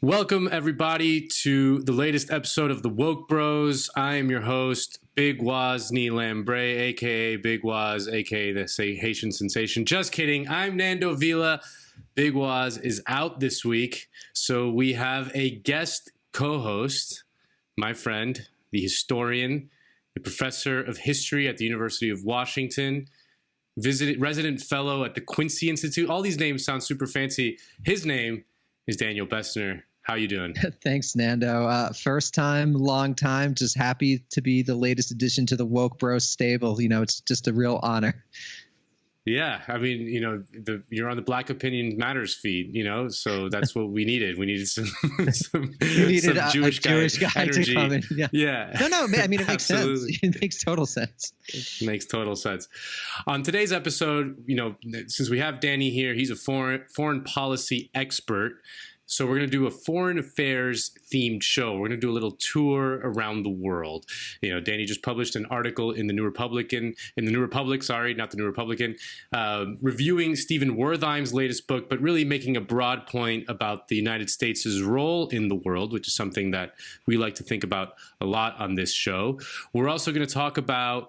Welcome, everybody, to the latest episode of the Woke Bros. I am your host, Big Wos Lambre, a.k.a. Big Wos, a.k.a. the Haitian Sensation. Just kidding. I'm Nando Vila. Big Wos is out this week, so we have a guest co-host, my friend, the historian, the professor of history at the University of Washington, resident fellow at the Quincy Institute. All these names sound super fancy. His name is Daniel Bessner. How you doing? Thanks, Nando. First time, long time. Just happy to be the latest addition to the Woke Bros stable. You know, it's just a real honor. Yeah, I mean, you know, you're on the Black Opinion Matters feed, you know, so that's what we needed. We needed some Jewish guy energy. To come in. Yeah. No, I mean, it makes sense. It makes total sense. It makes total sense. On today's episode, you know, since we have Danny here, he's a foreign policy expert. So we're going to do a foreign affairs themed show. We're going to do a little tour around the world. You know, Danny just published an article in the New Republic, reviewing Stephen Wertheim's latest book, but really making a broad point about the United States' role in the world, which is something that we like to think about a lot on this show. We're also going to talk about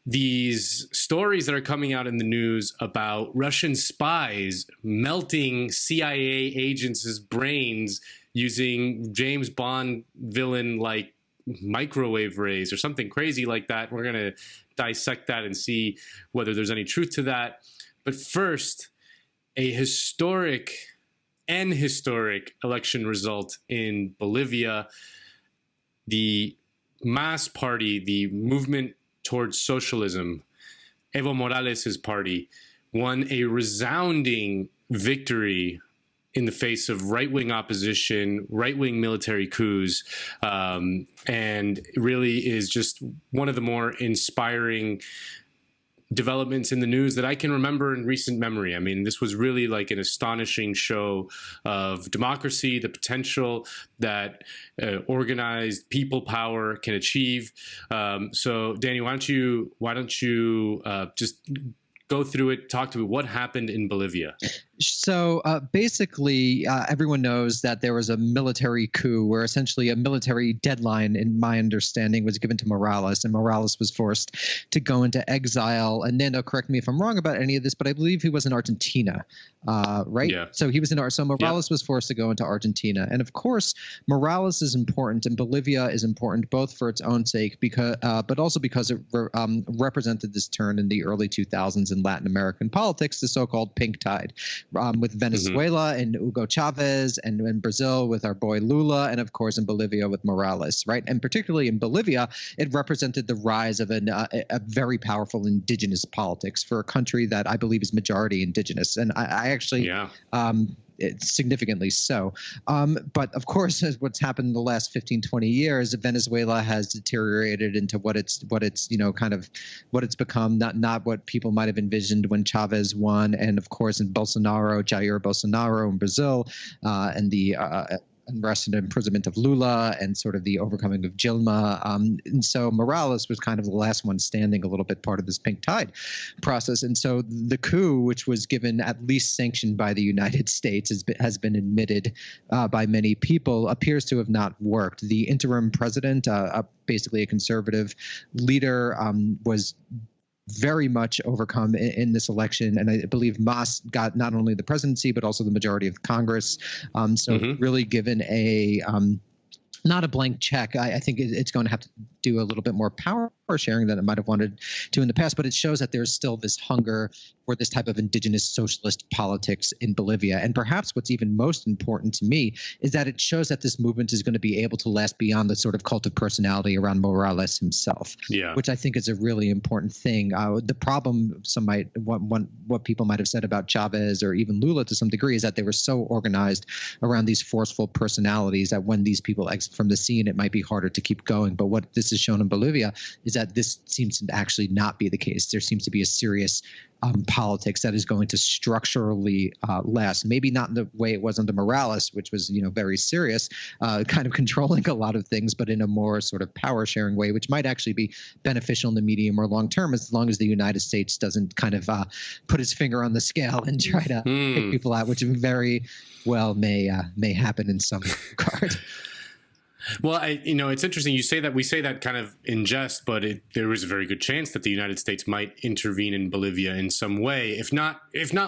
these stories that are coming out in the news about Russian spies melting CIA agents' brains using James Bond villain like microwave rays or something crazy like that. We're going to dissect that and see whether there's any truth to that. But first, a historic election result in Bolivia. The MAS party, the movement towards socialism, Evo Morales' party, won a resounding victory in the face of right-wing opposition, right-wing military coups, and really is just one of the more inspiring developments in the news that I can remember in recent memory. I mean, this was really like an astonishing show of democracy, the potential that organized people power can achieve. So, Danny, why don't you just go through it, talk to me. What happened in Bolivia? So basically, everyone knows that there was a military coup where essentially a military deadline, in my understanding, was given to Morales, and Morales was forced to go into exile. And Nando, correct me if I'm wrong about any of this, but I believe he was in Argentina, right? Yeah. So he was so Morales was forced to go into Argentina. And of course, Morales is important, and Bolivia is important both for its own sake, but also because it represented this turn in the early 2000s in Latin American politics, the so-called pink tide. With Venezuela and Hugo Chavez, and in Brazil with our boy Lula, and of course in Bolivia with Morales, right? And particularly in Bolivia, it represented the rise of a very powerful indigenous politics for a country that I believe is majority indigenous. And I actually, significantly so. But of course, as what's happened in the last 15, 20 years, Venezuela has deteriorated into what it's become, not what people might have envisioned when Chavez won. And of course, in Jair Bolsonaro in Brazil, and the unrest and imprisonment of Lula and sort of the overcoming of Dilma. And so Morales was kind of the last one standing, a little bit part of this pink tide process. And so the coup, which was given at least sanctioned by the United States, has been admitted by many people, appears to have not worked. The interim president, basically a conservative leader, was very much overcome in this election. And I believe Mas got not only the presidency, but also the majority of Congress. Really given a not a blank check. I think it's going to have to do a little bit more power sharing than it might have wanted to in the past, but it shows that there's still this hunger for this type of indigenous socialist politics in Bolivia. And perhaps what's even most important to me is that it shows that this movement is going to be able to last beyond the sort of cult of personality around Morales himself, which I think is a really important thing. The problem, what people might have said about Chavez or even Lula to some degree, is that they were so organized around these forceful personalities that when these people exit from the scene, it might be harder to keep going. But what this has shown in Bolivia is that this seems to actually not be the case. There seems to be a serious politics that is going to structurally last. Maybe not in the way it was under Morales, which was, very serious, kind of controlling a lot of things, but in a more sort of power sharing way, which might actually be beneficial in the medium or long term, as long as the United States doesn't kind of put its finger on the scale and try to pick people out, which very well may happen in some regard. Well, it's interesting. You say that we say that kind of in jest, but there is a very good chance that the United States might intervene in Bolivia in some way. If not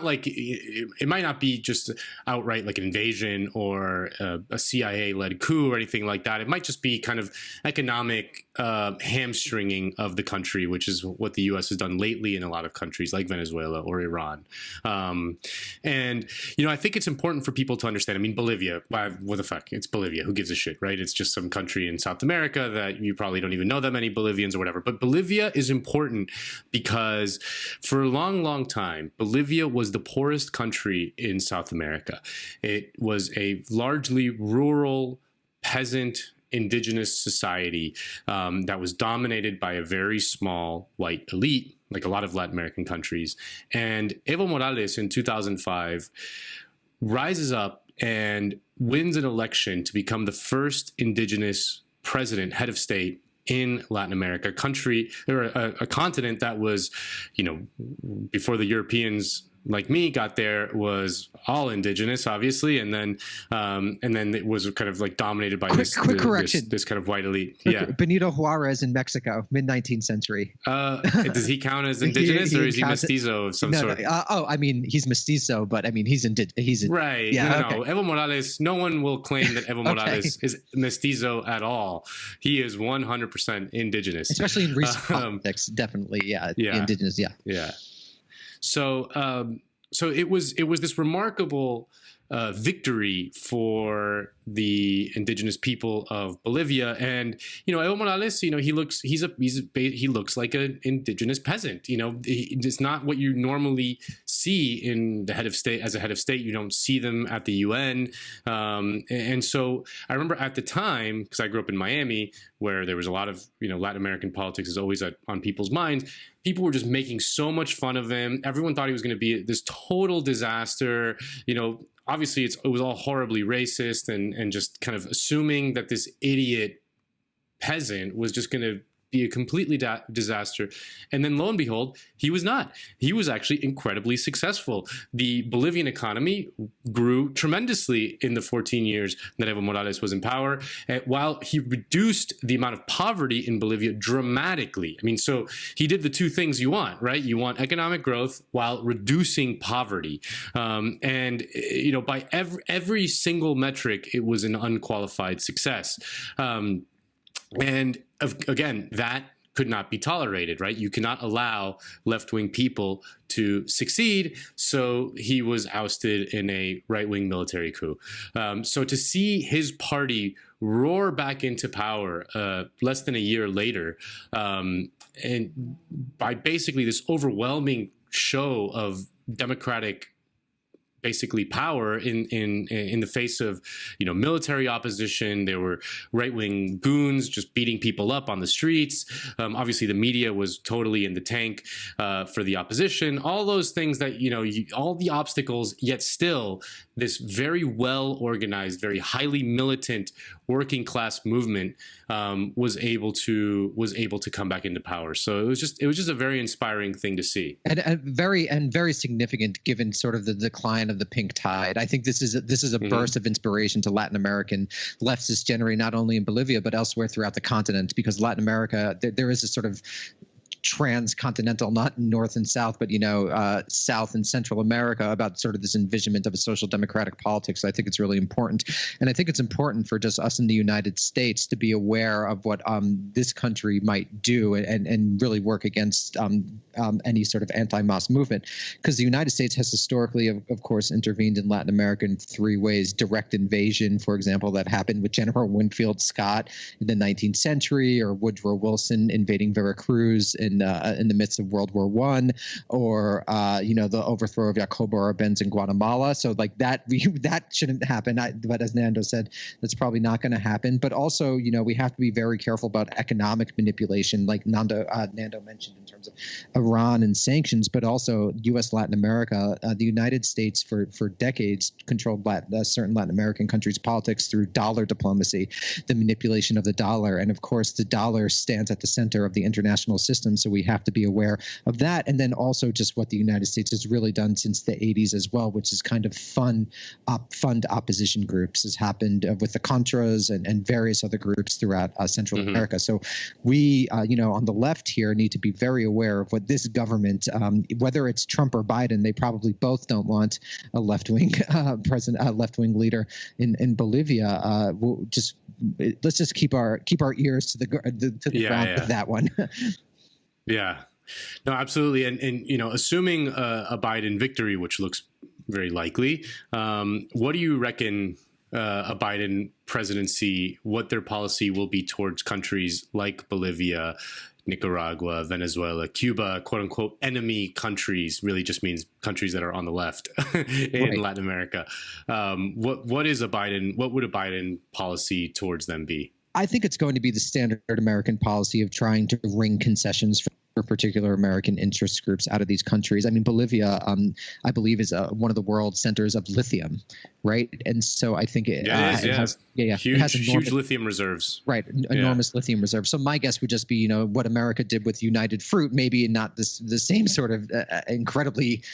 like it might not be just outright like an invasion or a CIA-led coup or anything like that. It might just be kind of economic hamstringing of the country, which is what the U.S. has done lately in a lot of countries like Venezuela or Iran. And I think it's important for people to understand. I mean, Bolivia, what the fuck? It's Bolivia. Who gives a shit, right? It's just some country in South America that you probably don't even know that many Bolivians or whatever. But Bolivia is important because for a long, long time, Bolivia was the poorest country in South America. It was a largely rural, peasant, indigenous society that was dominated by a very small white elite, like a lot of Latin American countries. And Evo Morales in 2005 rises up and wins an election to become the first indigenous president, head of state in Latin America, a continent that was, before the Europeans like me got there, was all indigenous, obviously, and then it was kind of like dominated by this kind of white elite. Yeah, Benito Juarez in Mexico, mid-19th century. Does he count as indigenous, or is he mestizo of some sort? I mean, he's mestizo, but I mean, he's right. Yeah, no. Evo Morales. No one will claim that Evo Morales is mestizo at all. He is 100% indigenous, especially in recent politics. Definitely, yeah. Indigenous, yeah. Yeah. So it was this remarkable victory for the indigenous people of Bolivia, and Evo Morales, he looks like an indigenous peasant. It's not what you normally see in the head of state. As a head of state, you don't see them at the UN, and so I remember at the time, because I grew up in Miami, where there was a lot of Latin American politics is always on people's minds. People were just making so much fun of him. Everyone thought he was going to be this total disaster. Obviously, it was all horribly racist and just kind of assuming that this idiot peasant was just going to be a completely disaster. And then lo and behold, he was not. He was actually incredibly successful. The Bolivian economy grew tremendously in the 14 years that Evo Morales was in power, while he reduced the amount of poverty in Bolivia dramatically. I mean, so he did the two things you want, right? You want economic growth while reducing poverty. By every single metric, it was an unqualified success. And again, that could not be tolerated, right? You cannot allow left-wing people to succeed. So he was ousted in a right-wing military coup. So to see his party roar back into power less than a year later, and by basically this overwhelming show of democratic basically power in the face of military opposition. There were right-wing goons just beating people up on the streets. Obviously the media was totally in the tank for the opposition. All those things that all the obstacles, yet still this very well organized, very highly militant working class movement was able to come back into power. So it was just a very inspiring thing to see, and very significant given sort of the decline of the pink tide. I think this is a burst of inspiration to Latin American leftists generally, not only in Bolivia but elsewhere throughout the continent, because Latin America, there is a sort of transcontinental, not North and South, but South and Central America, about sort of this envisionment of a social democratic politics. I think it's really important, and I think it's important for just us in the United States to be aware of what this country might do and really work against any sort of anti-Mas movement, because the United States has historically, of course, intervened in Latin America in three ways: direct invasion, for example, that happened with General Winfield Scott in the 19th century, or Woodrow Wilson invading Veracruz in the midst of World War I, or the overthrow of Jacobo Arbenz in Guatemala. So like that shouldn't happen. But as Nando said, that's probably not going to happen. But also, we have to be very careful about economic manipulation, like Nando mentioned in terms of Iran and sanctions, but also U.S. Latin America. The United States for decades controlled certain Latin American countries' politics through dollar diplomacy, the manipulation of the dollar. And of course, the dollar stands at the center of the international system. So we have to be aware of that. And then also just what the United States has really done since the 80s as well, which is kind of fund opposition groups, has happened with the Contras and various other groups throughout Central America. So we, on the left here, need to be very aware of what this government, whether it's Trump or Biden, they probably both don't want a left-wing left-wing leader in Bolivia. Let's just keep our ears to the ground with that one. Yeah, no, absolutely. And assuming a Biden victory, which looks very likely, what do you reckon a Biden presidency, what their policy will be towards countries like Bolivia, Nicaragua, Venezuela, Cuba, quote unquote, enemy countries? Really just means countries that are on the left in Latin America. What would a Biden policy towards them be? I think it's going to be the standard American policy of trying to wring concessions for particular American interest groups out of these countries. I mean, Bolivia, I believe, is one of the world's centers of lithium, right? And so I think it has huge lithium reserves. Right, enormous lithium reserves. So my guess would just be, what America did with United Fruit, maybe not the same sort of incredibly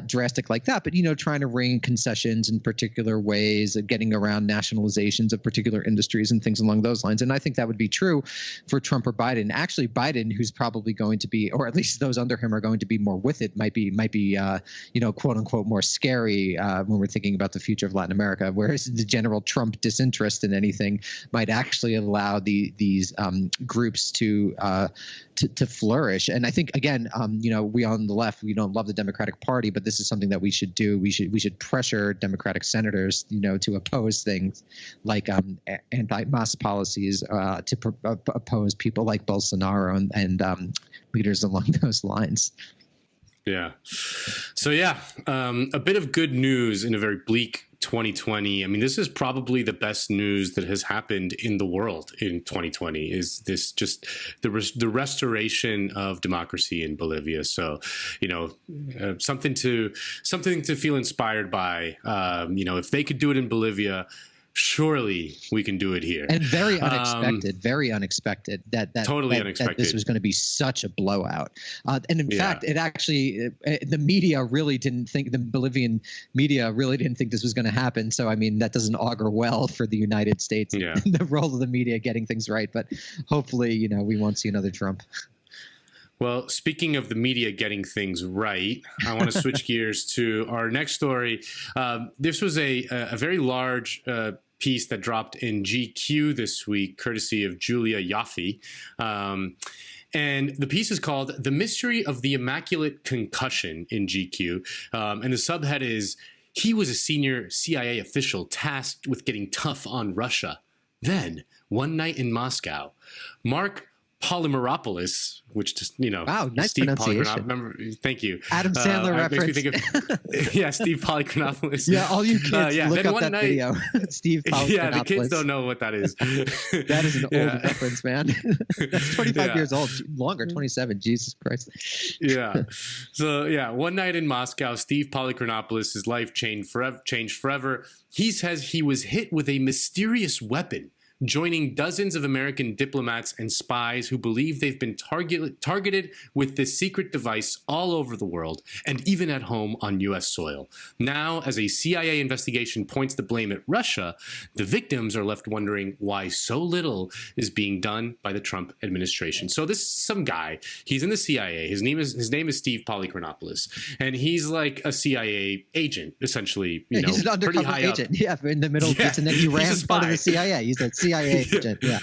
drastic like that, but trying to wring concessions in particular ways, of getting around nationalizations of particular industries and things along those lines. And I think that would be true for Trump or Biden. Actually, Biden, who's probably going to be, or at least those under him are going to be more with it, might be quote unquote more scary when we're thinking about the future of Latin America. Whereas the general Trump disinterest in anything might actually allow these groups to flourish. And I think again, we on the left, we don't love the Democratic Party, but this is something that we should do. We should pressure Democratic senators, to oppose things like anti-mass policies, to oppose people like Bolsonaro and leaders along those lines. Yeah. So a bit of good news in a very bleak 2020. I mean, this is probably the best news that has happened in the world in 2020. Is this just the restoration of democracy in Bolivia? So, something to feel inspired by. If they could do it in Bolivia, surely we can do it here. And very unexpected, that unexpected. This was going to be such a blowout. And in fact, it actually, the media really didn't think, the Bolivian media really didn't think this was going to happen. So, I mean, that doesn't augur well for the United States, the role of the media getting things right. But hopefully, we won't see another Trump. Well, speaking of the media getting things right, I want to switch gears to our next story. This was a very large piece that dropped in GQ this week, courtesy of Julia Yaffe. And the piece is called "The Mystery of the Immaculate Concussion" in GQ. And the subhead is, "He was a senior CIA official tasked with getting tough on Russia. Then, one night in Moscow, Mark Polymeropoulos," which just, wow, nice Steve pronunciation. Thank you. Adam Sandler reference. Makes me think of, Steve Polychronopoulos. Yeah, all you kids look up that video. Steve Polychronopoulos. Yeah, the kids don't know what that is. That is an old reference, man. That's 25 years old. Longer, 27. Jesus Christ. Yeah. So, one night in Moscow, Steve Polychronopoulos, his life changed forever. He says he was hit with a mysterious weapon, joining dozens of American diplomats and spies who believe they've been targeted with this secret device all over the world, and even at home on U.S. soil. Now, as a CIA investigation points the blame at Russia, the victims are left wondering why so little is being done by the Trump administration. So this is some guy. He's in the CIA. His name is Steve Polychronopoulos, and he's like a CIA agent, essentially. He's an undercover agent. Yeah, in the middle. And then he ran part of the CIA. He's a CIA agent. Yeah.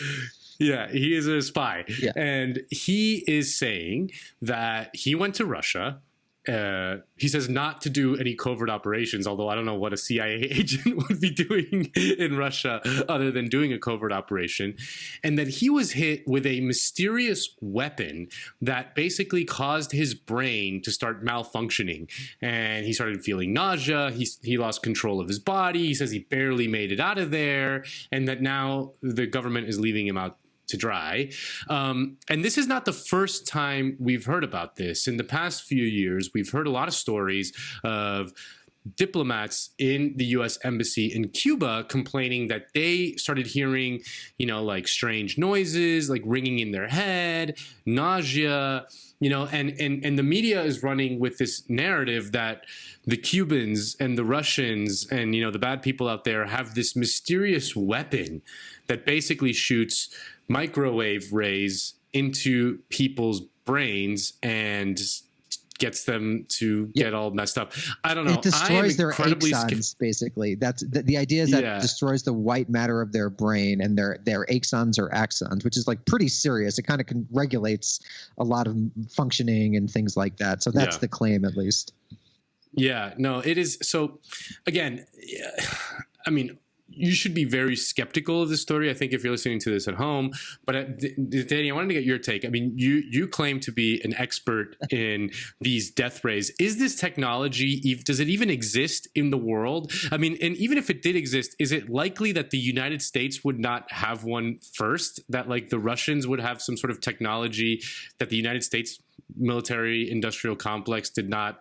Yeah, he is a spy. Yeah. And he is saying that he went to Russia he says not to do any covert operations, although I don't know what a CIA agent would be doing in Russia other than doing a covert operation, and that he was hit with a mysterious weapon that basically caused his brain to start malfunctioning, and he started feeling nausea. He lost control of his body. He says he barely made it out of there, and that now the government is leaving him out to dry. And this is not the first time we've heard about this. In the past few years, we've heard a lot of stories of diplomats in the U.S. embassy in Cuba complaining that they started hearing, like strange noises, like ringing in their head, nausea, and the media is running with this narrative that the Cubans and the Russians and, the bad people out there have this mysterious weapon that basically shoots microwave rays into people's brains and gets them to get all messed up. I don't know. It destroys their axons, basically. That's the idea is that it destroys the white matter of their brain and their axons or axons, which is like pretty serious. It kind of regulates a lot of functioning and things like that. So that's the claim, at least. Yeah, no, it is. So again, I mean, you should be very skeptical of this story, I think, if you're listening to this at home. But Danny, I wanted to get your take. I mean, you claim to be an expert in these death rays. Is this technology, does it even exist in the world? I mean, and even if it did exist, is it likely that the United States would not have one first? That like the Russians would have some sort of technology that the United States military industrial complex did not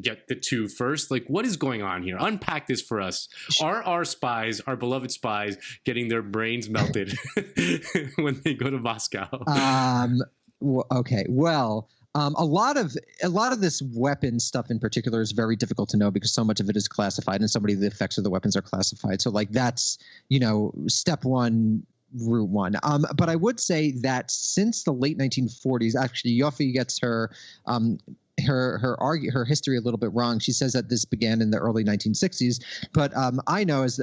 get the two first? Like, what is going on here? Unpack this for us. Are our spies, our beloved spies, getting their brains melted when they go to Moscow? Okay. Well, a lot of this weapon stuff in particular is very difficult to know because so much of it is classified and so many of the effects of the weapons are classified. So like that's, step one, route one. But I would say that since the late 1940s, actually, Yoffe gets her history a little bit wrong. She says that this began in the early 1960s, but I know as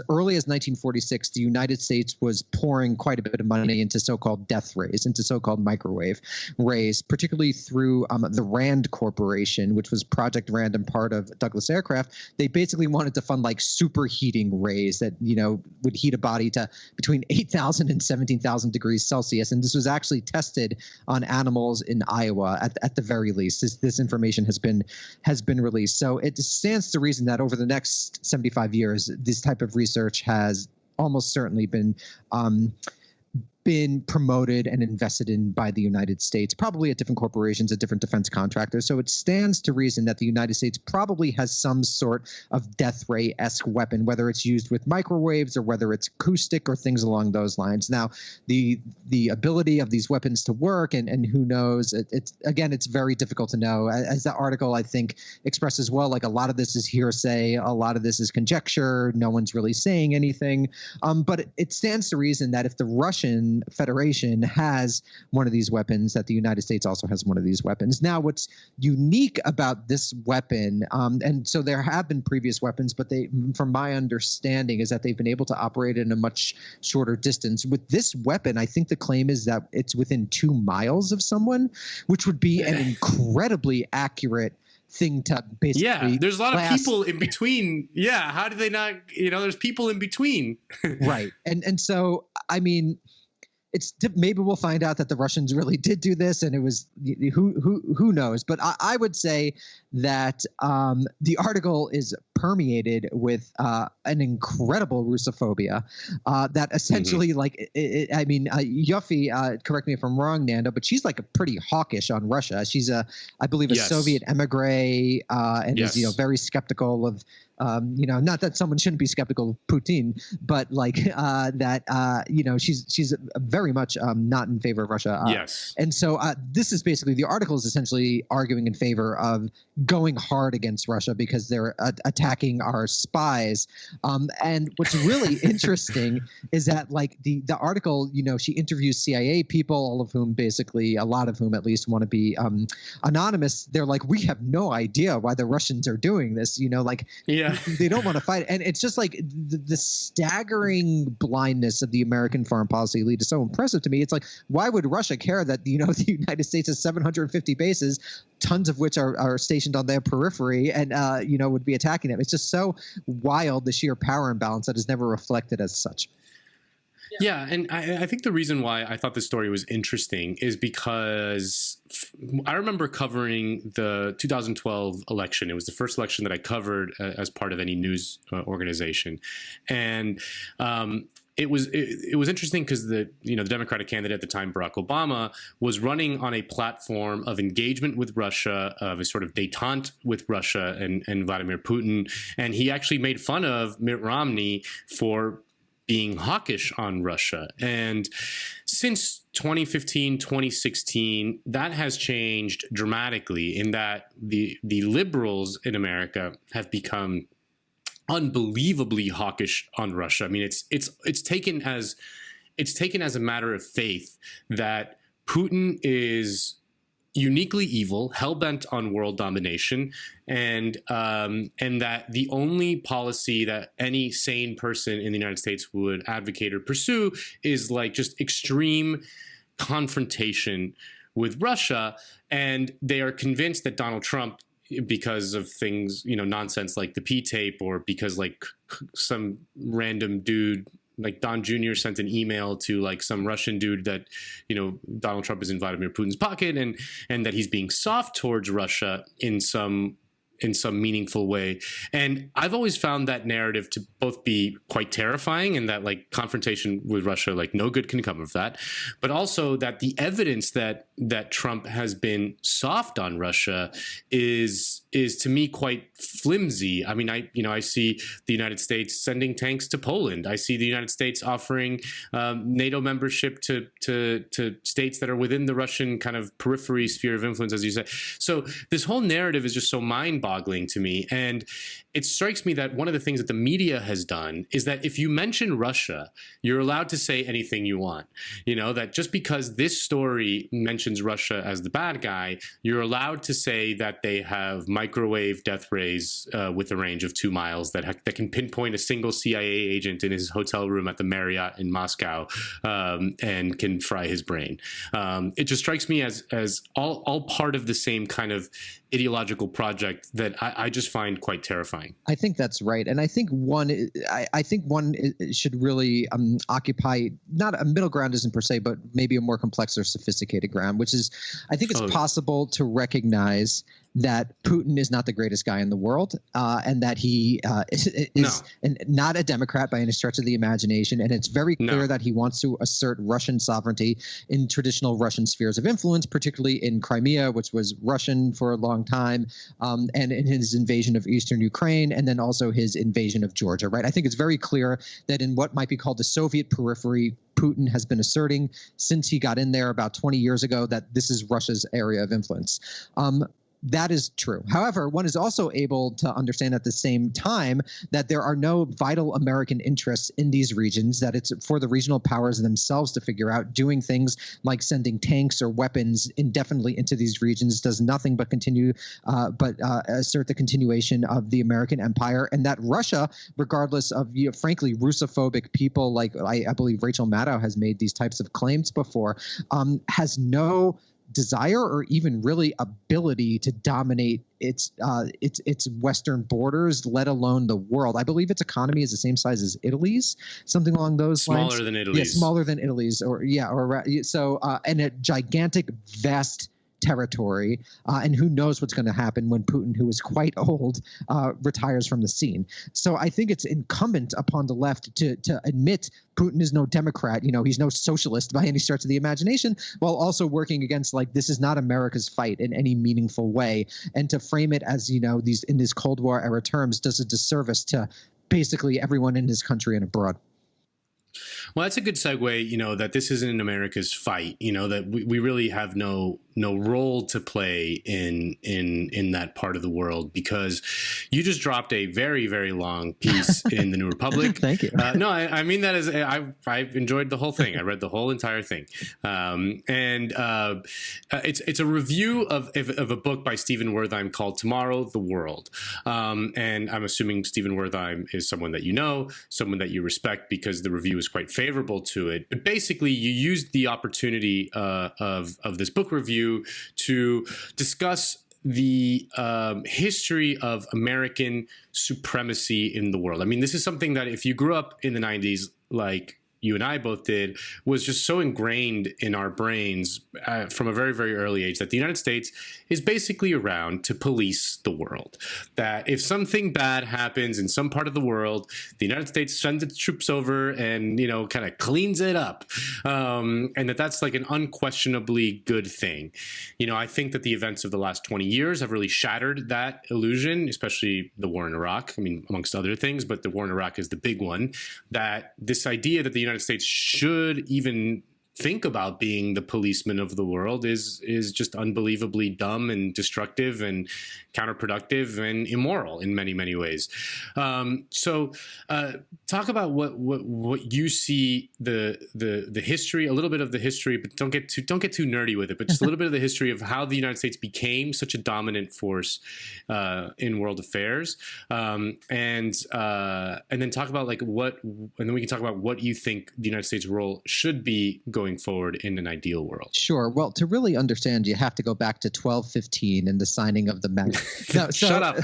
early as 1946, the United States was pouring quite a bit of money into so-called death rays, into so-called microwave rays, particularly through the Rand Corporation, which was Project Rand and part of Douglas Aircraft. They basically wanted to fund like superheating rays that would heat a body to between 8,000 and 17,000 degrees Celsius, and this was actually tested on animals in Iowa at the very least. This information has been released. So it stands to reason that over the next 75 years, this type of research has almost certainly been promoted and invested in by the United States, probably at different corporations, at different defense contractors. So it stands to reason that the United States probably has some sort of death ray-esque weapon, whether it's used with microwaves or whether it's acoustic or things along those lines. Now, the ability of these weapons to work and who knows, it's very difficult to know. As the article, I think, expresses well, like a lot of this is hearsay, a lot of this is conjecture, no one's really saying anything. But it stands to reason that if the Russian Federation has one of these weapons, that the United States also has one of these weapons. Now, what's unique about this weapon, and so there have been previous weapons, but they, from my understanding, is that they've been able to operate in a much shorter distance. With this weapon, I think the claim is that it's within 2 miles of someone, which would be an incredibly accurate thing to basically there's a lot of people in between. How do they not, there's people in between. Right. And so, I mean, maybe we'll find out that the Russians really did do this, and it was who knows. But I would say that the article is permeated with an incredible Russophobia that essentially, Yoffe, correct me if I'm wrong, Nando, but she's like a pretty hawkish on Russia. She's I believe a Soviet emigre and is very skeptical of. Not that someone shouldn't be skeptical of Putin, but she's very much not in favor of Russia. And so this is basically, the article is essentially arguing in favor of going hard against Russia because they're attacking our spies. And what's really interesting is that the article, she interviews CIA people, all of whom basically, a lot of whom at least want to be anonymous. They're like, we have no idea why the Russians are doing this. Yeah. They don't want to fight. And it's just like the staggering blindness of the American foreign policy lead is so impressive to me. It's like, why would Russia care that, the United States has 750 bases, tons of which are stationed on their periphery and, would be attacking them? It's just so wild, the sheer power imbalance that is never reflected as such. Yeah, and I think the reason why I thought this story was interesting is because I remember covering the 2012 election. It was the first election that I covered as part of any news organization, and it was interesting because the Democratic candidate at the time, Barack Obama, was running on a platform of engagement with Russia, of a sort of détente with Russia and Vladimir Putin, and he actually made fun of Mitt Romney for being hawkish on Russia. And since 2015, 2016, that has changed dramatically in that the liberals in America have become unbelievably hawkish on Russia. I mean, it's taken as a matter of faith that Putin is uniquely evil, hell-bent on world domination, and that the only policy that any sane person in the United States would advocate or pursue is like just extreme confrontation with Russia. And they are convinced that Donald Trump, because of things, nonsense like the P tape, or because like some random dude like Don Jr. sent an email to like some Russian dude that, Donald Trump is in Vladimir Putin's pocket, and that he's being soft towards Russia in some meaningful way. And I've always found that narrative to both be quite terrifying, and that like confrontation with Russia, like no good can come of that, but also that the evidence that Trump has been soft on Russia is to me quite flimsy. I mean, I see the United States sending tanks to Poland. I see the United States offering NATO membership to states that are within the Russian kind of periphery sphere of influence, as you say. So this whole narrative is just so mind-boggling to me. And it strikes me that one of the things that the media has done is that if you mention Russia, you're allowed to say anything you want. That just because this story mentions Russia as the bad guy, you're allowed to say that they have microwave death rays with a range of 2 miles that can pinpoint a single CIA agent in his hotel room at the Marriott in Moscow and can fry his brain. It just strikes me as all part of the same kind of ideological project that I just find quite terrifying. I think that's right, and I think one should really occupy not a middle ground, isn't per se, but maybe a more complex or sophisticated ground, which is I think it's possible to recognize that Putin is not the greatest guy in the world, and that he is not a Democrat by any stretch of the imagination. And it's very clear that he wants to assert Russian sovereignty in traditional Russian spheres of influence, particularly in Crimea, which was Russian for a long time, and in his invasion of eastern Ukraine, and then also his invasion of Georgia, right? I think it's very clear that in what might be called the Soviet periphery, Putin has been asserting since he got in there about 20 years ago that this is Russia's area of influence. That is true. However, one is also able to understand at the same time that there are no vital American interests in these regions, that it's for the regional powers themselves to figure out. Doing things like sending tanks or weapons indefinitely into these regions does nothing but assert the continuation of the American empire, and that Russia, regardless of, frankly, Russophobic people like I believe Rachel Maddow has made these types of claims before, has no desire or even really ability to dominate its western borders, let alone the world. I believe its economy is the same size as Italy's, something along those lines. Smaller than Italy's. Yeah, smaller than Italy's, and a gigantic, vast territory, and who knows what's going to happen when Putin, who is quite old, retires from the scene. So I think it's incumbent upon the left to admit Putin is no Democrat. He's no socialist by any stretch of the imagination, while also working against, like, this is not America's fight in any meaningful way. And to frame it as, in these Cold War era terms does a disservice to basically everyone in his country and abroad. Well, that's a good segue, that this isn't America's fight, that we really have no role to play in that part of the world, because you just dropped a very, very long piece in the New Republic. Thank you. No, I mean that as I've enjoyed the whole thing. I read the whole entire thing. It's a review of a book by Stephen Wertheim called Tomorrow, the World. And I'm assuming Stephen Wertheim is someone that you know, someone that you respect, because the review is quite favorable to it. But basically, you used the opportunity of this book review to discuss the history of American supremacy in the world. I mean, this is something that if you grew up in the 90s, like you and I both did, was just so ingrained in our brains from a very, very early age, that the United States is basically around to police the world. That if something bad happens in some part of the world, the United States sends its troops over and, kind of cleans it up. And that's like an unquestionably good thing. I think that the events of the last 20 years have really shattered that illusion, especially the war in Iraq. I mean, amongst other things, but the war in Iraq is the big one. That this idea that the United States should even think about being the policeman of the world is just unbelievably dumb and destructive and counterproductive and immoral in many, many ways. So talk about what you see the history, a little bit of the history, but don't get too nerdy with it, but just a little bit of the history of how the United States became such a dominant force in world affairs, and then talk about and then we can talk about what you think the United States role should be going forward in an ideal world. Sure. Well, to really understand, you have to go back to 1215 and the signing of the Magna. Shut up.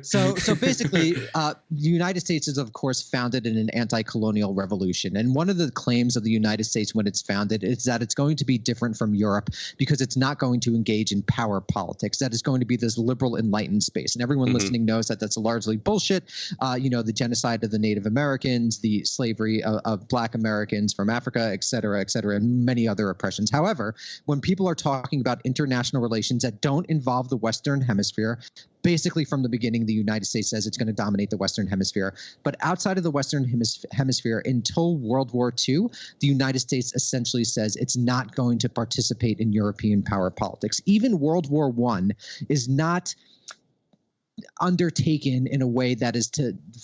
So basically, the United States is, of course, founded in an anti-colonial revolution. And one of the claims of the United States when it's founded is that it's going to be different from Europe because it's not going to engage in power politics. That is going to be this liberal, enlightened space. And everyone listening knows that that's largely bullshit. The genocide of the Native Americans, the slavery of Black Americans from Africa, et cetera, and many other oppressions. However, when people are talking about international relations that don't involve the Western Hemisphere, basically from the beginning, the United States says it's going to dominate the Western Hemisphere. But outside of the Western Hemisphere, until World War II, the United States essentially says it's not going to participate in European power politics. Even World War I is not undertaken in a way that is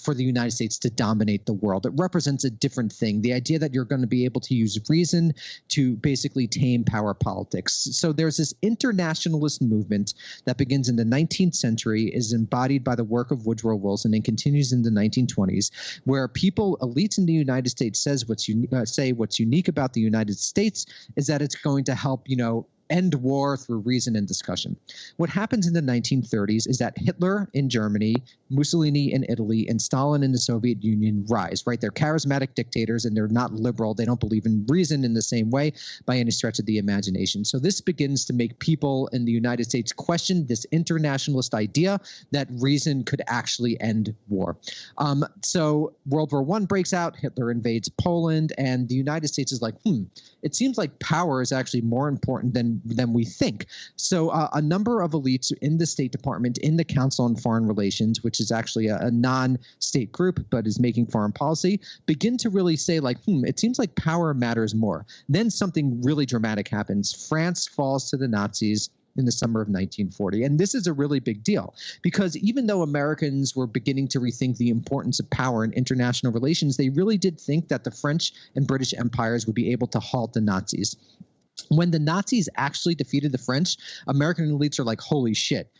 for the United States to dominate the world. It represents a different thing. The idea that you're going to be able to use reason to basically tame power politics. So there's this internationalist movement that begins in the 19th century, is embodied by the work of Woodrow Wilson, and continues in the 1920s, where elites in the United States say what's unique about the United States is that it's going to help, end war through reason and discussion. What happens in the 1930s is that Hitler in Germany, Mussolini in Italy, and Stalin in the Soviet Union rise, right? They're charismatic dictators and they're not liberal. They don't believe in reason in the same way by any stretch of the imagination. So this begins to make people in the United States question this internationalist idea that reason could actually end war. So World War I breaks out, Hitler invades Poland, and the United States is like, it seems like power is actually more important than we think. So a number of elites in the State Department, in the Council on Foreign Relations, which is actually a non-state group but is making foreign policy, begin to really say it seems like power matters more. Then something really dramatic happens. France falls to the Nazis in the summer of 1940. And this is a really big deal because even though Americans were beginning to rethink the importance of power in international relations, they really did think that the French and British empires would be able to halt the Nazis. When the Nazis actually defeated the French, American elites are like, holy shit.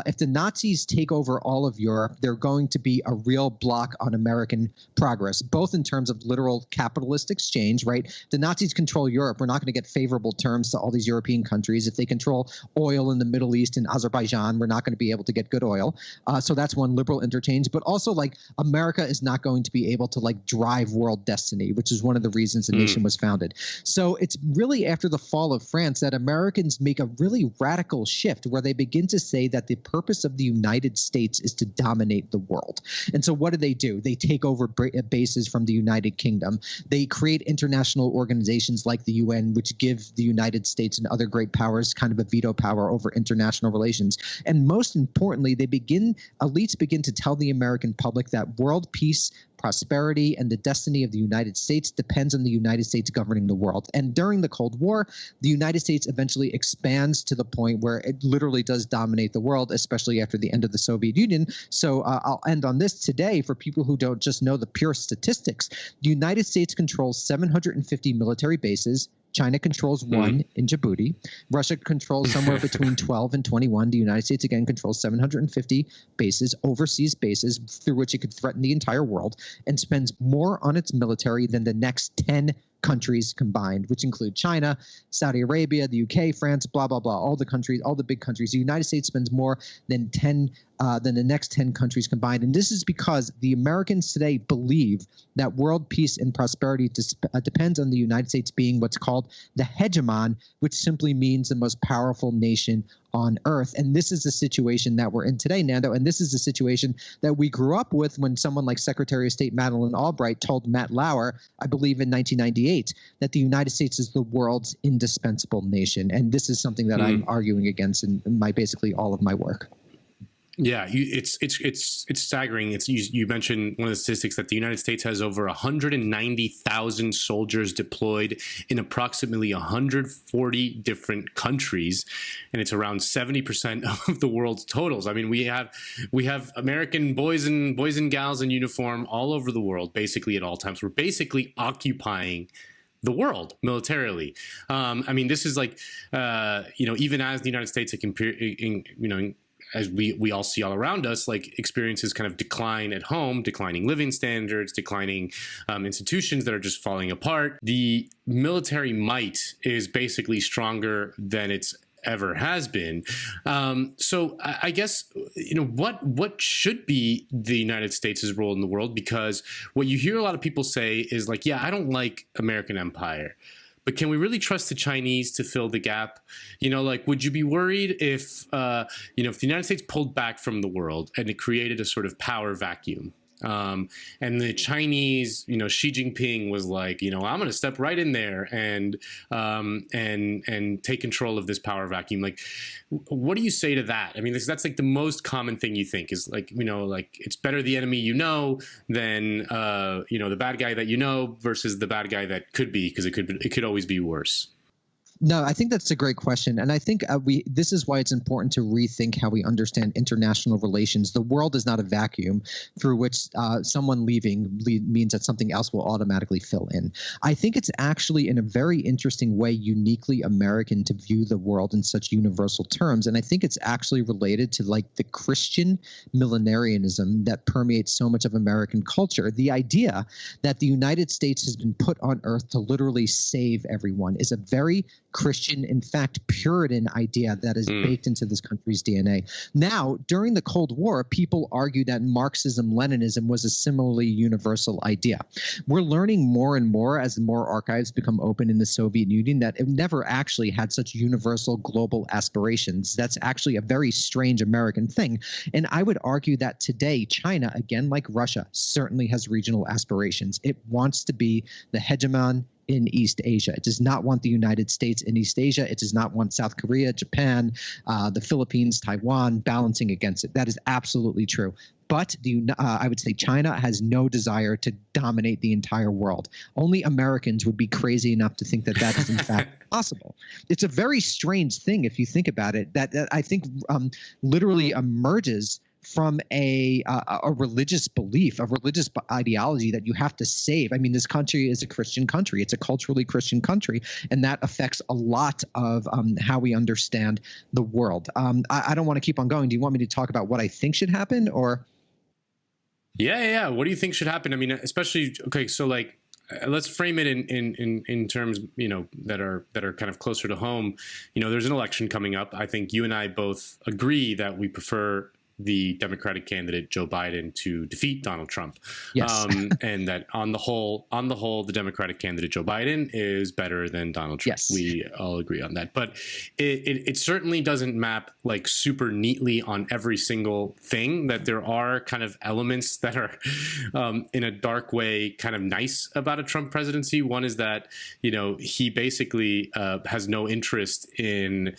If the Nazis take over all of Europe, they're going to be a real block on American progress, both in terms of literal capitalist exchange, right? The Nazis control Europe. We're not going to get favorable terms to all these European countries. If they control oil in the Middle East and Azerbaijan, we're not going to be able to get good oil. So that's one, liberal interchange. But also, America is not going to be able to, drive world destiny, which is one of the reasons the nation was founded. So it's really after the fall of France that Americans make a really radical shift where they begin to say that the basic purpose of the United States is to dominate the world. And so what do? They take over bases from the United Kingdom. They create international organizations like the UN, which give the United States and other great powers kind of a veto power over international relations. And most importantly, elites begin to tell the American public that world peace, prosperity, and the destiny of the United States depends on the United States governing the world. And during the Cold War, the United States eventually expands to the point where it literally does dominate the world, especially after the end of the Soviet Union. So I'll end on this today for people who don't just know the pure statistics. The United States controls 750 military bases. China controls one in Djibouti. Russia controls somewhere between 12 and 21. The United States, again, controls 750 bases, overseas bases, through which it could threaten the entire world, and spends more on its military than the next 10 countries combined, which include China, Saudi Arabia, the UK, France, blah, blah, blah, all the countries, all the big countries. The United States spends more than the next 10 countries combined. And this is because the Americans today believe that world peace and prosperity depends on the United States being what's called the hegemon, which simply means the most powerful nation on earth. And this is the situation that we're in today, Nando. And this is the situation that we grew up with when someone like Secretary of State Madeleine Albright told Matt Lauer, I believe in 1998, that the United States is the world's indispensable nation. And this is something that I'm arguing against in basically all of my work. Yeah, it's staggering. You mentioned one of the statistics that the United States has over 190,000 soldiers deployed in approximately 140 different countries, and it's around 70% of the world's totals. I mean, we have American boys and gals in uniform all over the world, basically at all times. We're basically occupying the world militarily. I mean, this is like even as the United States, as we all see all around us, like experiences kind of decline at home, declining living standards, declining institutions that are just falling apart. The military might is basically stronger than it's ever has been. So I guess, what should be the United States' role in the world? Because what you hear a lot of people say is like, yeah, I don't like American empire, but can we really trust the Chinese to fill the gap? Would you be worried if the United States pulled back from the world and it created a sort of power vacuum? And the Chinese, Xi Jinping was like, I'm going to step right in there and take control of this power vacuum. Like, what do you say to that? I mean, that's like the most common thing you think is like, it's better the enemy than the bad guy that versus the bad guy that could be, because it could always be worse. No, I think that's a great question. And I think this is why it's important to rethink how we understand international relations. The world is not a vacuum through which someone leaving means that something else will automatically fill in. I think it's actually, in a very interesting way, uniquely American to view the world in such universal terms. And I think it's actually related to like the Christian millenarianism that permeates so much of American culture. The idea that the United States has been put on earth to literally save everyone is a very Christian, in fact, Puritan idea that is baked into this country's DNA. Now, during the Cold War, people argue that Marxism-Leninism was a similarly universal idea. We're learning more and more as more archives become open in the Soviet Union that it never actually had such universal global aspirations. That's actually a very strange American thing. And I would argue that today, China, again, like Russia, certainly has regional aspirations. It wants to be the hegemon in East Asia. It does not want the United States in East Asia. It does not want South Korea, Japan, the Philippines, Taiwan balancing against it. That is absolutely true. But I would say China has no desire to dominate the entire world. Only Americans would be crazy enough to think that that is in fact possible. It's a very strange thing if you think about it, that I think literally emerges from a religious belief, a religious ideology that you have to save. I mean, this country is a Christian country. It's a culturally Christian country, and that affects a lot of how we understand the world. I don't want to keep on going. Do you want me to talk about what I think should happen, or? Yeah. What do you think should happen? I mean, especially, okay, so like, let's frame it in terms, that are kind of closer to home. There's an election coming up. I think you and I both agree that we prefer the Democratic candidate Joe Biden to defeat Donald Trump. Yes. And that on the whole, the Democratic candidate Joe Biden is better than Donald Trump. Yes. We all agree on that. But it certainly doesn't map like super neatly on every single thing. That there are kind of elements that are in a dark way kind of nice about a Trump presidency. One is that, he basically has no interest in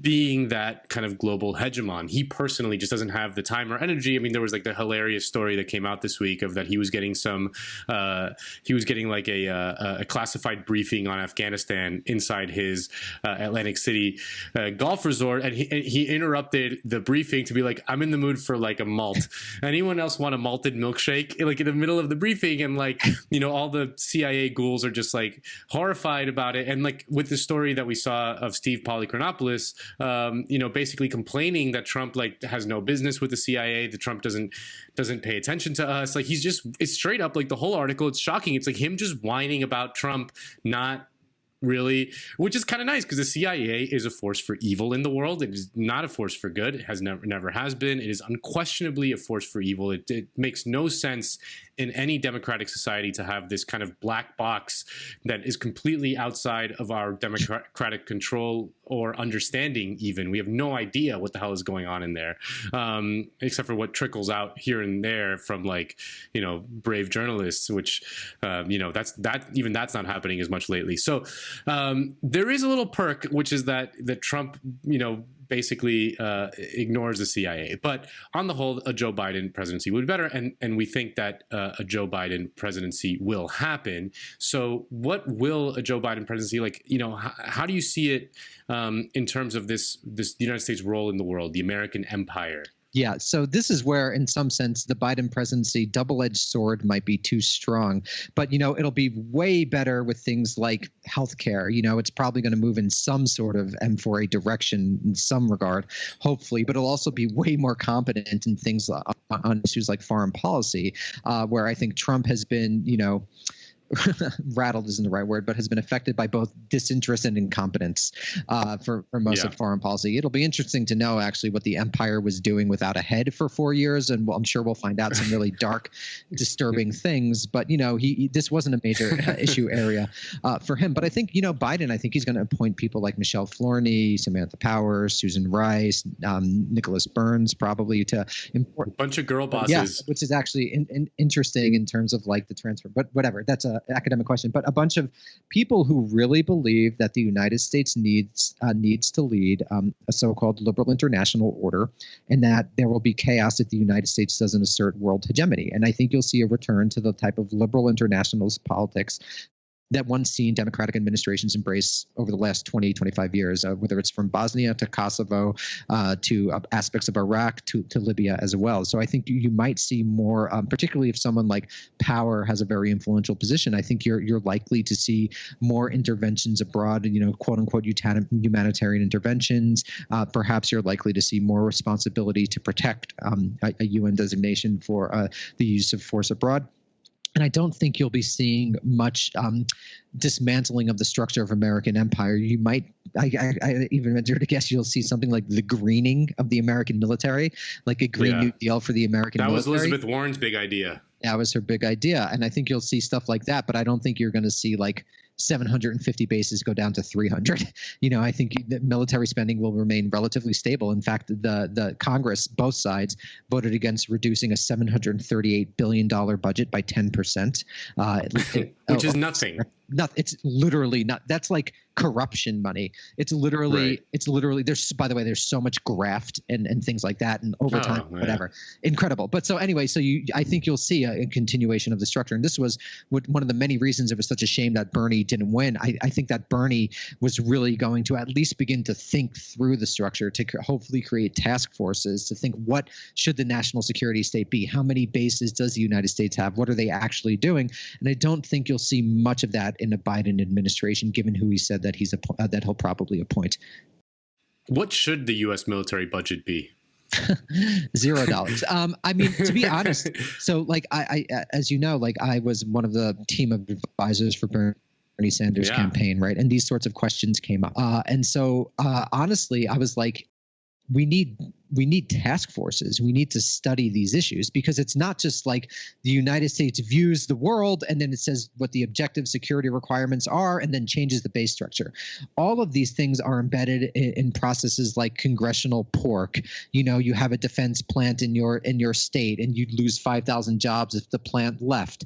being that kind of global hegemon. He personally just doesn't have the time or energy. I mean, there was like the hilarious story that came out this week of that he was getting like a classified briefing on Afghanistan inside his Atlantic City golf resort, and he interrupted the briefing to be like, "I'm in the mood for like a malt. Anyone else want a malted milkshake?" Like in the middle of the briefing, and like all the CIA ghouls are just like horrified about it, and like with the story that we saw of Steve Polychronopoulos, basically complaining that Trump like has no business with the CIA, that Trump doesn't pay attention to us. Like it's straight up like the whole article. It's shocking. It's like him just whining about Trump, not really, which is kind of nice because the CIA is a force for evil in the world. It is not a force for good. It has never has been. It is unquestionably a force for evil. It makes no sense in any democratic society to have this kind of black box that is completely outside of our democratic control or understanding even. We have no idea what the hell is going on in there, except for what trickles out here and there from brave journalists, which, that's not happening as much lately. So there is a little perk, which is that Trump, basically ignores the CIA. But on the whole, a Joe Biden presidency would be better. And we think that a Joe Biden presidency will happen. So what will a Joe Biden presidency, how do you see it in terms of this United States role in the world, the American empire? Yeah, so this is where, in some sense, the Biden presidency double-edged sword might be too strong. But, it'll be way better with things like healthcare. It's probably going to move in some sort of M4A direction in some regard, hopefully. But it'll also be way more competent in things on issues like foreign policy, where I think Trump has been, rattled isn't the right word, but has been affected by both disinterest and incompetence for most of foreign policy. It'll be interesting to know actually what the empire was doing without a head for 4 years, and I'm sure we'll find out some really dark, disturbing things. But this wasn't a major issue area for him. But I think Biden, I think he's going to appoint people like Michelle Flourney, Samantha Power, Susan Rice, Nicholas Burns, probably to import a bunch of girl bosses. Yeah, which is actually interesting in terms of like the transfer. But whatever, that's a academic question. But a bunch of people who really believe that the United States needs to lead a so-called liberal international order, and that there will be chaos if the United States doesn't assert world hegemony. And I think you'll see a return to the type of liberal internationalist politics that one's seen Democratic administrations embrace over the last 20, 25 years, whether it's from Bosnia to Kosovo to aspects of Iraq to Libya as well. So I think you might see more, particularly if someone like Power has a very influential position. I think you're likely to see more interventions abroad, quote unquote humanitarian interventions. Perhaps you're likely to see more responsibility to protect a UN designation for the use of force abroad. And I don't think you'll be seeing much dismantling of the structure of American empire. You might, I even venture to guess, you'll see something like the greening of the American military, like a Green New Deal for the American military. That was Elizabeth Warren's big idea. That was her big idea. And I think you'll see stuff like that, but I don't think you're going to see like 750 bases go down to 300. I think the military spending will remain relatively stable. In fact, the Congress, both sides, voted against reducing a $738 billion budget by 10%. Which is nothing. It's literally not. That's like corruption money. It's literally, by the way, there's so much graft and things like that and overtime, whatever. Incredible. But so anyway, I think you'll see a continuation of the structure. And this was one of the many reasons it was such a shame that Bernie didn't win. I think that Bernie was really going to at least begin to think through the structure, to hopefully create task forces, to think what should the national security state be? How many bases does the United States have? What are they actually doing? And I don't think you'll see much of that in a Biden administration, given who he said that that he'll probably appoint. What should the U.S. military budget be? $0. I mean, to be honest, so like I as you know, like I was one of the team of advisors for Bernie Sanders' campaign, right? And these sorts of questions came up. And so honestly, I was like, we need we need task forces. We need to study these issues, because it's not just like the United States views the world and then it says what the objective security requirements are and then changes the base structure. All of these things are embedded in processes like congressional pork. You have a defense plant in your state and you'd lose 5,000 jobs if the plant left.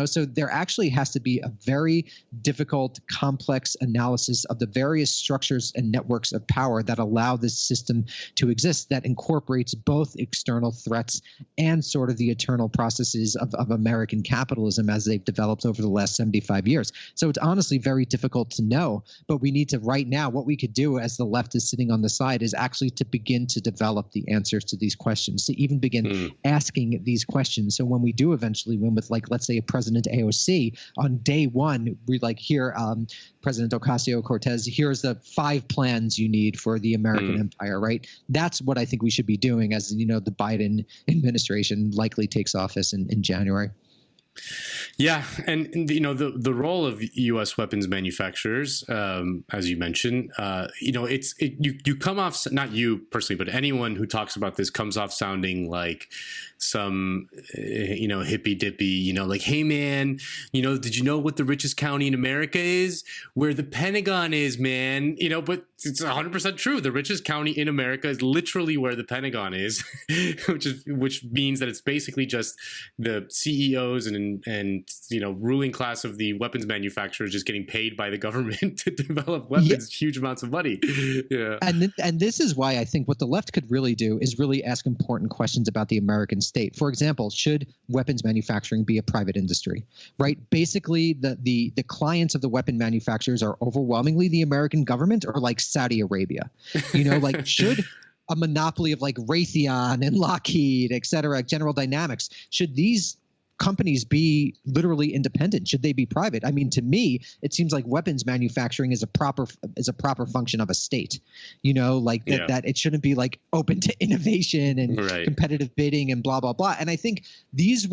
So there actually has to be a very difficult, complex analysis of the various structures and networks of power that allow this system to exist, that incorporates both external threats and sort of the eternal processes of American capitalism as they've developed over the last 75 years. So it's honestly very difficult to know, but we need to right now, what we could do as the left is sitting on the side is actually to begin to develop the answers to these questions, to even begin asking these questions. So when we do eventually win with, like, let's say a President AOC, on day one, we hear President Ocasio-Cortez, here's the 5 plans you need for the American empire, right? That's what I think we should be doing as, the Biden administration likely takes office in January. Yeah, and the role of U.S. weapons manufacturers, as you mentioned, you come off, not you personally, but anyone who talks about this comes off sounding like some hippy dippy, like, hey man, did you know what the richest county in America is? Where the Pentagon is, man. But it's 100% true. The richest county in America is literally where the Pentagon is, which means that it's basically just the CEOs and ruling class of the weapons manufacturers just getting paid by the government to develop weapons, huge amounts of money. Yeah. And this is why I think what the left could really do is really ask important questions about the American state. For example, should weapons manufacturing be a private industry, right? Basically, the clients of the weapon manufacturers are overwhelmingly the American government or like Saudi Arabia. Like, should a monopoly of like Raytheon and Lockheed, et cetera, General Dynamics, should these companies be literally independent? Should they be private? I mean, to me, it seems like weapons manufacturing is a proper function of a state. That it shouldn't be like open to innovation and competitive bidding and blah blah blah. And I think this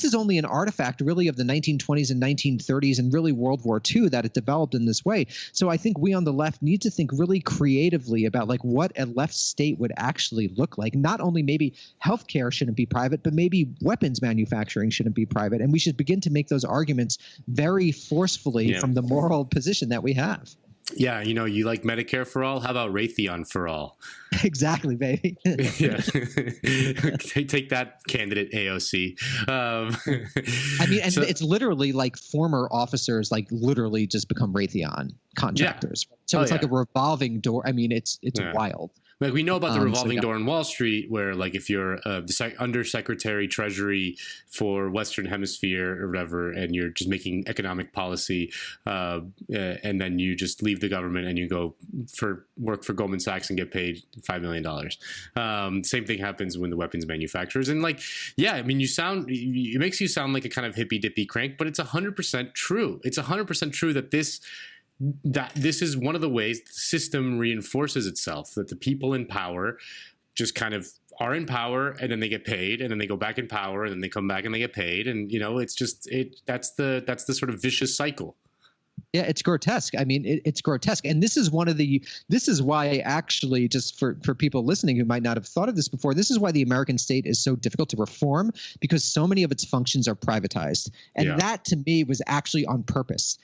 is only an artifact really of the 1920s and 1930s and really World War II that it developed in this way. So I think we on the left need to think really creatively about like what a left state would actually look like. Not only maybe healthcare shouldn't be private, but maybe weapons manufacturing shouldn't be private. And we should begin to make those arguments very forcefully from the moral position that we have. Yeah, you like Medicare for all? How about Raytheon for all? Exactly, baby. Yeah. Take that, candidate AOC. I mean, and it's literally like former officers like literally just become Raytheon contractors. Yeah. So it's like a revolving door. I mean, it's wild. Like, we know about the revolving door on Wall Street, where like if you're the Undersecretary Treasury for Western Hemisphere or whatever, and you're just making economic policy, and then you just leave the government and you go work for Goldman Sachs and get paid $5 million. Same thing happens when the weapons manufacturers. And like, yeah, I mean, it makes you sound like a kind of hippy dippy crank, but it's 100% true. It's 100% true that this is one of the ways the system reinforces itself, that the people in power just kind of are in power and then they get paid and then they go back in power and then they come back and they get paid. And, it's just that's the sort of vicious cycle. Yeah, it's grotesque. I mean, it's grotesque. And this is why actually, just for people listening who might not have thought of this before, this is why the American state is so difficult to reform, because so many of its functions are privatized. And that to me was actually on purpose.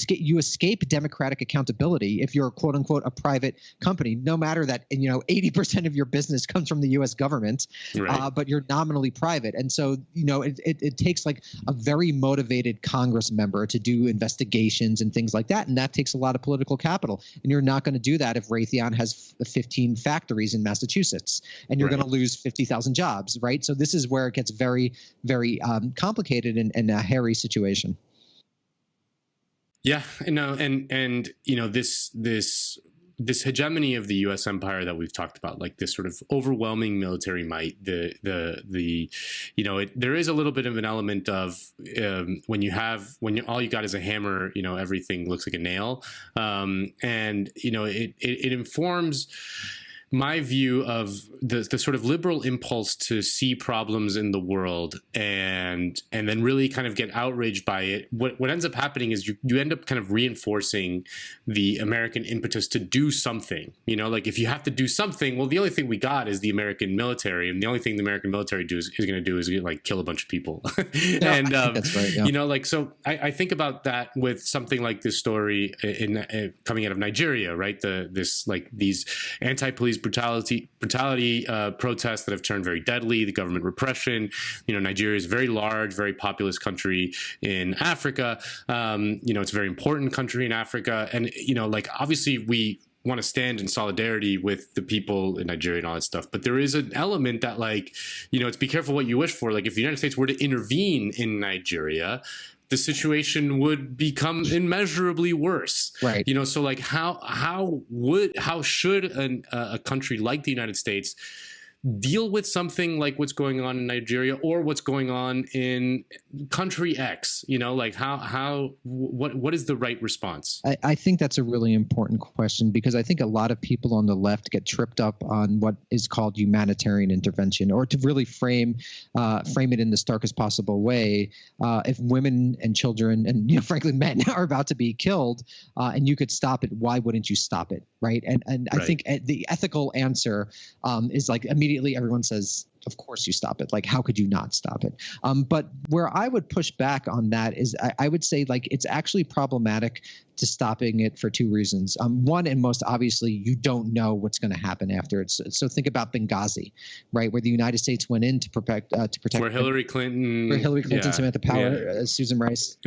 You escape democratic accountability if you're quote unquote a private company, no matter that 80% of your business comes from the U.S. government, but you're nominally private. And so it takes like a very motivated Congress member to do investigations and things like that, and that takes a lot of political capital. And you're not going to do that if Raytheon has 15 factories in Massachusetts, and you're going to lose 50,000 jobs, right? So this is where it gets very, very complicated and a hairy situation. Yeah, and this hegemony of the U.S. empire that we've talked about, like this sort of overwhelming military might, there is a little bit of an element of when all you got is a hammer, everything looks like a nail, and it informs my view of the sort of liberal impulse to see problems in the world and then really kind of get outraged by it, what ends up happening is you end up kind of reinforcing the American impetus to do something. You know, like if you have to do something, well, the only thing we got is the American military, and the only thing the American military is going to do is like kill a bunch of people. Yeah, and that's right. Yeah. you know, like, so I think about that with something like this story in coming out of Nigeria, right? These anti-police brutality protests that have turned very deadly, the government repression. You know, Nigeria is a very large, very populous country in Africa. You know, it's a very important country in Africa. And, you know, like, obviously we want to stand in solidarity with the people in Nigeria and all that stuff. But there is an element that, like, you know, it's be careful what you wish for. Like, if the United States were to intervene in Nigeria, the situation would become immeasurably worse. Right. You know, so like how should a country like the United States deal with something like what's going on in Nigeria or what's going on in country X? You know, like what is the right response? I think that's a really important question, because I think a lot of people on the left get tripped up on what is called humanitarian intervention, or to really frame it in the starkest possible way. If women and children and, you know, frankly, men are about to be killed, and you could stop it, why wouldn't you stop it? Right. And Right. I think the ethical answer is like immediately everyone says, of course you stop it. Like, how could you not stop it? But where I would push back on that is I would say, like, it's actually problematic to stopping it for two reasons. One, and most obviously, you don't know what's going to happen after it. So think about Benghazi, right, where the United States went in to protect where Hillary Clinton, Samantha Power, Susan Rice,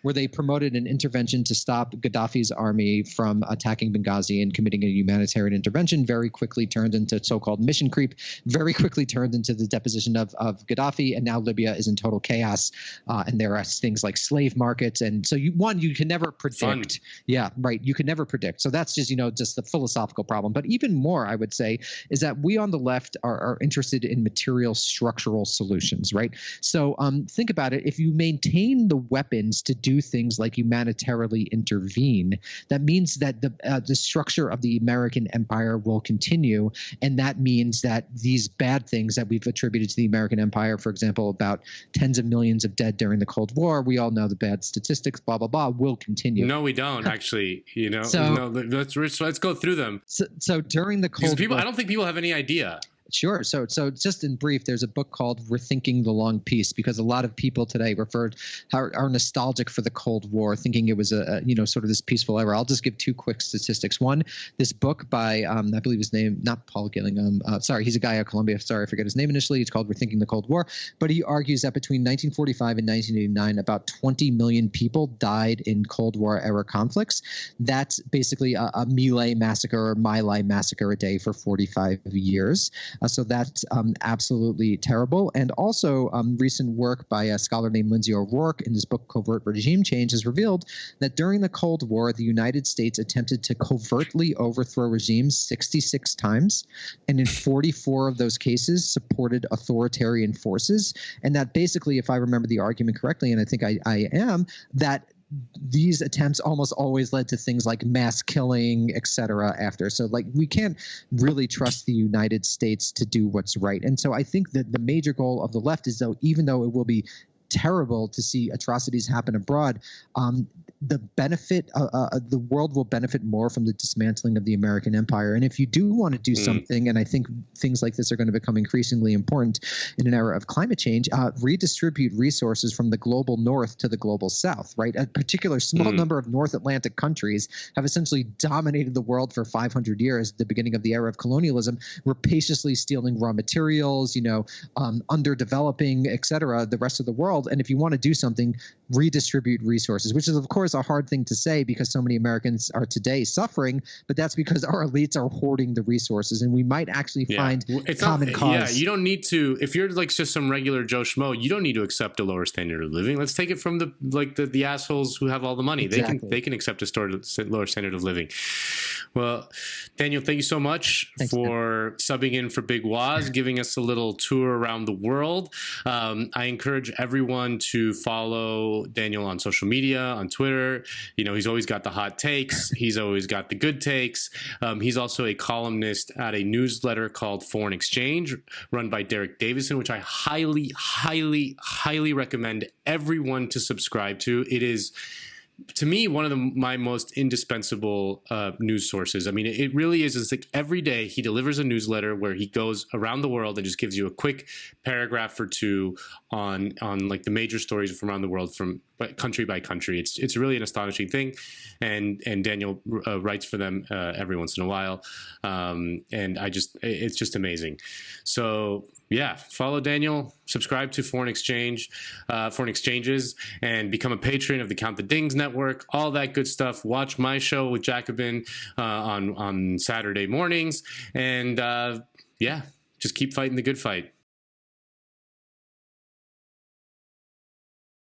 where they promoted an intervention to stop Gaddafi's army from attacking Benghazi and committing a humanitarian intervention. Very quickly turned into so-called mission creep. Very quickly turned into the deposition of Gaddafi, and now Libya is in total chaos. And there are things like slave markets, and so you can never predict. Fun. Yeah, right. You can never predict. So that's just, you know, just the philosophical problem. But even more, I would say, is that we on the left are interested in material structural solutions, right? So think about it. If you maintain the weapons to do things like humanitarily intervene, that means that the structure of the American empire will continue. And that means that these bad things that we've attributed to the American empire, for example, about tens of millions of dead during the Cold War, we all know the bad statistics, blah, blah, blah, will continue. No, we don't actually, you know. So, no, let's go through them. So during the Cold War, I don't think people have any idea. Sure. So just in brief, there's a book called Rethinking the Long Peace, because a lot of people today are nostalgic for the Cold War, thinking it was a sort of this peaceful era. I'll just give two quick statistics. One, this book by I believe his name, not Paul Gillingham. Sorry, he's a guy at Columbia. Sorry, I forget his name initially. It's called Rethinking the Cold War. But he argues that between 1945 and 1989, about 20 million people died in Cold War era conflicts. That's basically a My Lai massacre a day for 45 years. So that's absolutely terrible. And also recent work by a scholar named Lindsay O'Rourke in this book, Covert Regime Change, has revealed that during the Cold War, the United States attempted to covertly overthrow regimes 66 times. And in 44 of those cases, supported authoritarian forces. And that basically, if I remember the argument correctly, and I think I am, that these attempts almost always led to things like mass killing, et cetera, after. So, like, we can't really trust the United States to do what's right. And so I think that the major goal of the left is, though, even though it will be terrible to see atrocities happen abroad, the world will benefit more from the dismantling of the American empire. And if you do want to do something, and I think things like this are going to become increasingly important in an era of climate change, redistribute resources from the global north to the global south, right? A particular small number of North Atlantic countries have essentially dominated the world for 500 years, the beginning of the era of colonialism, rapaciously stealing raw materials, underdeveloping, et cetera, the rest of the world. And if you want to do something, redistribute resources, which is, of course, a hard thing to say because so many Americans are today suffering, but that's because our elites are hoarding the resources, and we might actually find common cause. Yeah, you don't need to, if you're like just some regular Joe Schmo, you don't need to accept a lower standard of living. Let's take it from the assholes who have all the money. Exactly. They can accept a lower standard of living. Well, Daniel, thank you so much for subbing in for Big Wos, giving us a little tour around the world. I encourage everyone to follow Daniel on social media, on Twitter. You know, he's always got the hot takes. He's always got the good takes. He's also a columnist at a newsletter called Foreign Exchange, run by Derek Davison, which I highly, highly, highly recommend everyone to subscribe to. It is, to me, one of my most indispensable news sources. I mean, it really is. It's like every day he delivers a newsletter where he goes around the world and just gives you a quick paragraph or two on like the major stories from around the world, from country by country. It's really an astonishing thing, and Daniel writes for them every once in a while, and it's just amazing. So yeah, follow Daniel, subscribe to Foreign Exchanges, and become a patron of the Count the Dings Network, all that good stuff. Watch my show with Jacobin on Saturday mornings, and yeah, just keep fighting the good fight.